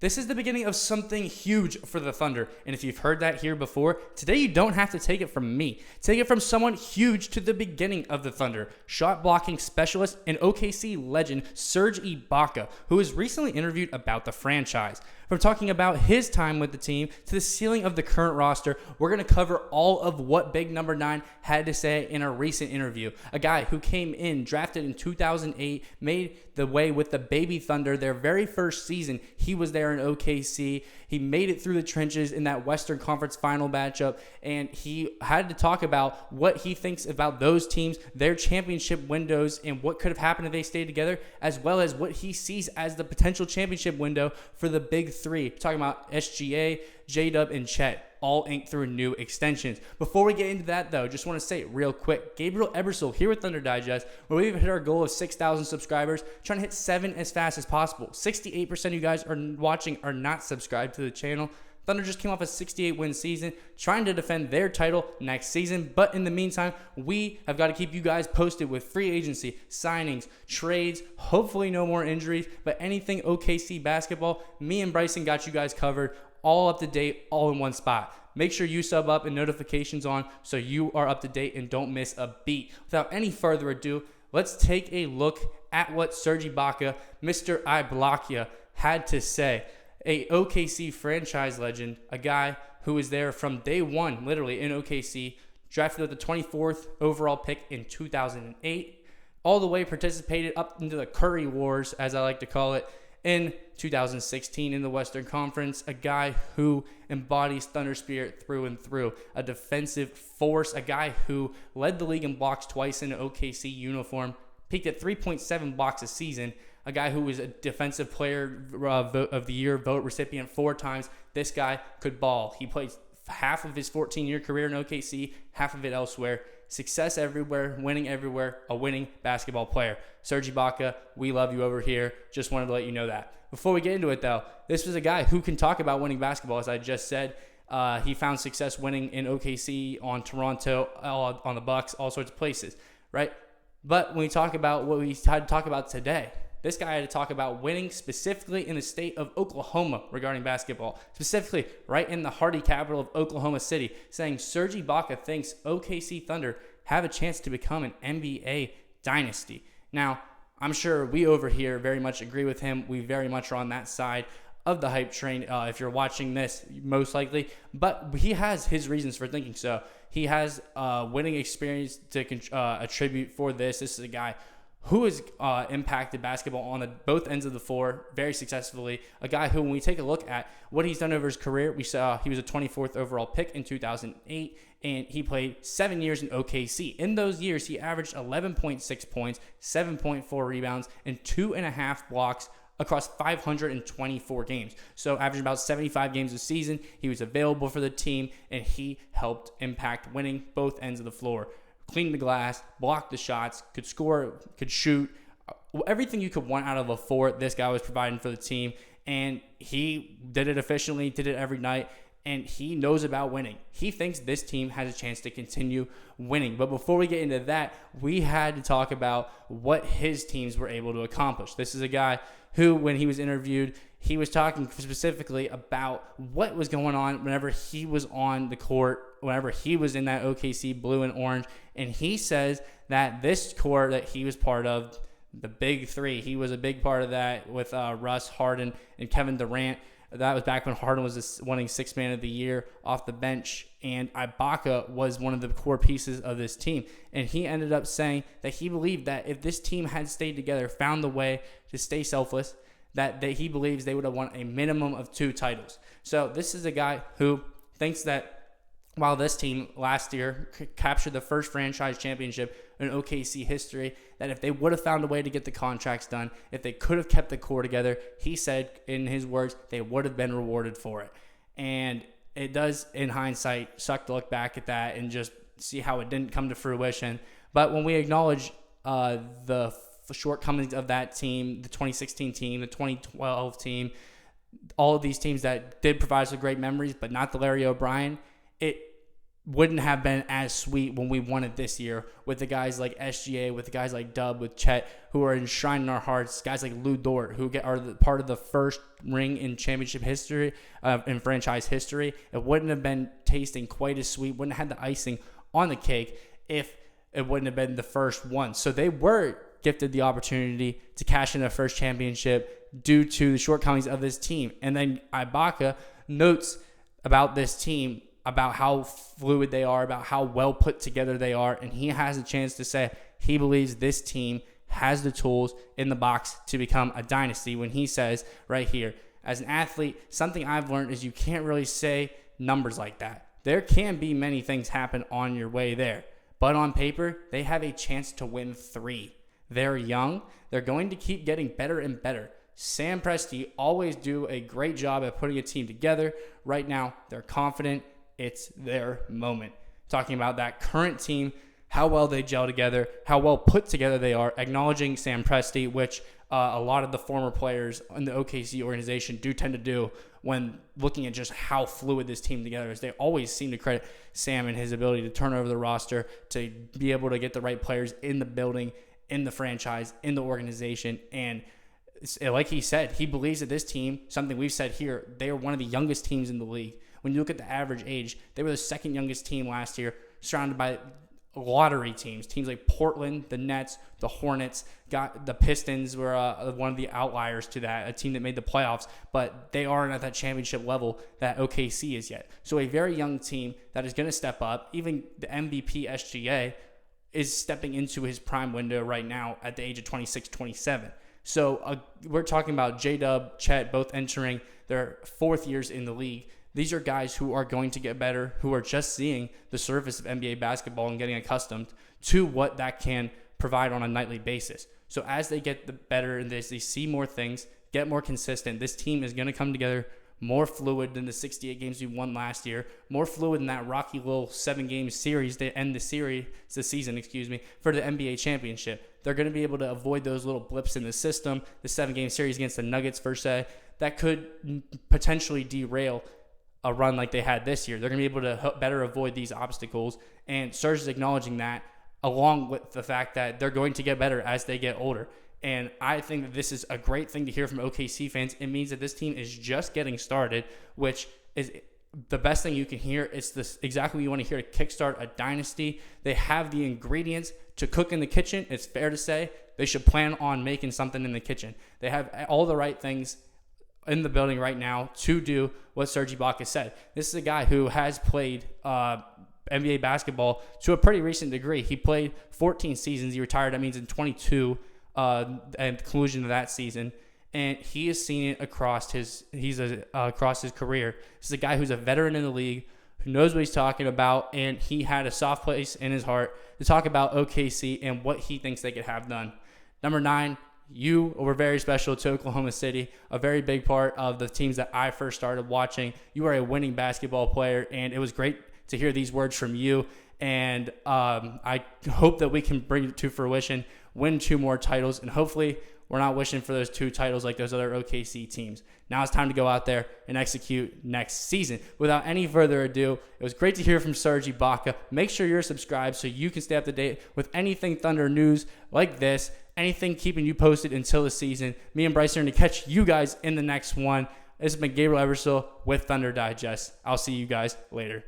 This is the beginning of something huge for the Thunder, and if you've heard that here before, today you don't have to take it from me. Take it from someone huge to the beginning of the Thunder, shot blocking specialist and OKC legend Serge Ibaka, who was recently interviewed about the franchise. From talking about his time with the team to the ceiling of the current roster, we're going to cover all of what Big Number 9 had to say in a recent interview. A guy who came in, drafted in 2008, made the way with the Baby Thunder their very first season. He was there in OKC. He made it through the trenches in that Western Conference final matchup, and he had to talk about what he thinks about those teams, their championship windows, and what could have happened if they stayed together, as well as what he sees as the potential championship window for the Big Three. Talking about SGA, J-Dub, and Chet, all inked through new extensions. Before we get into that, though, just want to say real quick, Gabriel Ebersole here with Thunder Digest, where we've hit our goal of 6,000 subscribers, trying to hit 7 as fast as possible. 68% of you guys are watching are not subscribed to the channel. Thunder just came off a 68-win season, trying to defend their title next season. But in the meantime, we have got to keep you guys posted with free agency, signings, trades, hopefully no more injuries, but anything OKC basketball, me and Bryson got you guys covered, all up to date, all in one spot. Make sure you sub up and notifications on so you are up to date and don't miss a beat. Without any further ado, let's take a look at what Serge Ibaka, Mr. Ibaka, had to say. A OKC franchise legend, a guy who was there from day one, literally in OKC, drafted with the 24th overall pick in 2008, all the way participated up into the Curry Wars, as I like to call it, in 2016 in the Western Conference, a guy who embodies Thunder spirit through and through, a defensive force, a guy who led the league in blocks twice in an OKC uniform, peaked at 3.7 blocks a season, a guy who was a defensive player of the year vote recipient 4 times. This guy could ball. He played half of his 14-year career in OKC, half of it elsewhere. Success everywhere, winning everywhere, a winning basketball player. Serge Ibaka, we love you over here. Just wanted to let you know that. Before we get into it, though, this was a guy who can talk about winning basketball, as I just said. He found success winning in OKC, on Toronto, on the Bucks, all sorts of places, right? But when we talk about what we had to talk about today, this guy had to talk about winning specifically in the state of Oklahoma regarding basketball, specifically right in the hardy capital of Oklahoma City, saying Serge Ibaka thinks OKC Thunder have a chance to become an NBA dynasty. Now, I'm sure we over here very much agree with him. We very much are on that side of the hype train. If you're watching this, most likely, but he has his reasons for thinking so. He has winning experience to attribute for this. This is a guy who has impacted basketball on both ends of the floor very successfully. A guy who, when we take a look at what he's done over his career, we saw he was a 24th overall pick in 2008, and he played 7 years in OKC. In those years, he averaged 11.6 points, 7.4 rebounds, and 2.5 blocks across 524 games. So averaging about 75 games a season. He was available for the team, and he helped impact winning both ends of the floor. Cleaned the glass, blocked the shots, could score, could shoot. Everything you could want out of a 4, this guy was providing for the team. And he did it efficiently, did it every night, and he knows about winning. He thinks this team has a chance to continue winning. But before we get into that, we had to talk about what his teams were able to accomplish. This is a guy who, when he was interviewed, he was talking specifically about what was going on whenever he was on the court, whenever he was in that OKC blue and orange. And he says that this core that he was part of, the Big Three, he was a big part of that with Russ, Harden, and Kevin Durant. That was back when Harden was winning 6th man of the year off the bench, and Ibaka was one of the core pieces of this team. And he ended up saying that he believed that if this team had stayed together, found the way to stay selfless, that he believes they would have won a minimum of 2 titles. So this is a guy who thinks that while this team last year captured the first franchise championship in OKC history, that if they would have found a way to get the contracts done, if they could have kept the core together, he said, in his words, they would have been rewarded for it. And it does, in hindsight, suck to look back at that and just see how it didn't come to fruition. But when we acknowledge the shortcomings of that team, the 2016 team, the 2012 team, all of these teams that did provide us with great memories, but not the Larry O'Brien, it wouldn't have been as sweet when we won it this year with the guys like SGA, with the guys like Dub, with Chet, who are enshrined in our hearts, guys like Lou Dort, who are part of the first ring in championship history, in franchise history. It wouldn't have been tasting quite as sweet, wouldn't have had the icing on the cake if it wouldn't have been the first one. So they were gifted the opportunity to cash in their first championship due to the shortcomings of this team. And then Ibaka notes about this team, about how fluid they are, about how well put together they are, and he has a chance to say he believes this team has the tools in the box to become a dynasty when he says right here, as an athlete, something I've learned is you can't really say numbers like that. There can be many things happen on your way there, but on paper, they have a chance to win 3. They're young. They're going to keep getting better and better. Sam Presti always do a great job at putting a team together. Right now, they're confident. It's their moment. Talking about that current team, how well they gel together, how well put together they are, acknowledging Sam Presti, which a lot of the former players in the OKC organization do tend to do when looking at just how fluid this team together is. They always seem to credit Sam and his ability to turn over the roster, to be able to get the right players in the building, in the franchise, in the organization. And like he said, he believes that this team, something we've said here, they are one of the youngest teams in the league. When you look at the average age, they were the second youngest team last year, surrounded by lottery teams like Portland, the Nets, the Hornets. The Pistons were one of the outliers to that, a team that made the playoffs, but they aren't at that championship level that OKC is yet. So a very young team that is going to step up. Even the MVP SGA is stepping into his prime window right now at the age of 26, 27. So we're talking about J-Dub, Chet, both entering their 4th years in the league. These are guys who are going to get better, who are just seeing the surface of NBA basketball and getting accustomed to what that can provide on a nightly basis. So as they get better in this, they see more things, get more consistent. This team is going to come together more fluid than the 68 games we won last year, more fluid than that rocky little 7-game series to end the season, for the NBA championship. They're going to be able to avoid those little blips in the system, the 7-game series against the Nuggets, per se, that could potentially derail a run like they had this year. They're going to be able to better avoid these obstacles, and Serge is acknowledging that, along with the fact that they're going to get better as they get older. And I think that this is a great thing to hear from OKC fans. It means that this team is just getting started, which is the best thing you can hear. It's this exactly what you want to hear to kickstart a dynasty. They have the ingredients to cook in the kitchen. It's fair to say they should plan on making something in the kitchen. They have all the right things in the building right now to do what Serge Ibaka said. This is a guy who has played NBA basketball to a pretty recent degree. He played 14 seasons. He retired, that means in 22 at the conclusion of that season. And he has seen it across his career. This is a guy who's a veteran in the league, who knows what he's talking about, and he had a soft place in his heart to talk about OKC and what he thinks they could have done. Number 9, you were very special to Oklahoma City, a very big part of the teams that I first started watching. You are a winning basketball player, and it was great to hear these words from you. And I hope that we can bring it to fruition, win 2 more titles, and hopefully we're not wishing for those 2 titles like those other OKC teams. Now it's time to go out there and execute next season. Without any further ado, it was great to hear from Serge Ibaka. Make sure you're subscribed so you can stay up to date with anything Thunder news like this, anything keeping you posted until the season. Me and Bryce are going to catch you guys in the next one. This has been Gabriel Ebersole with Thunder Digest. I'll see you guys later.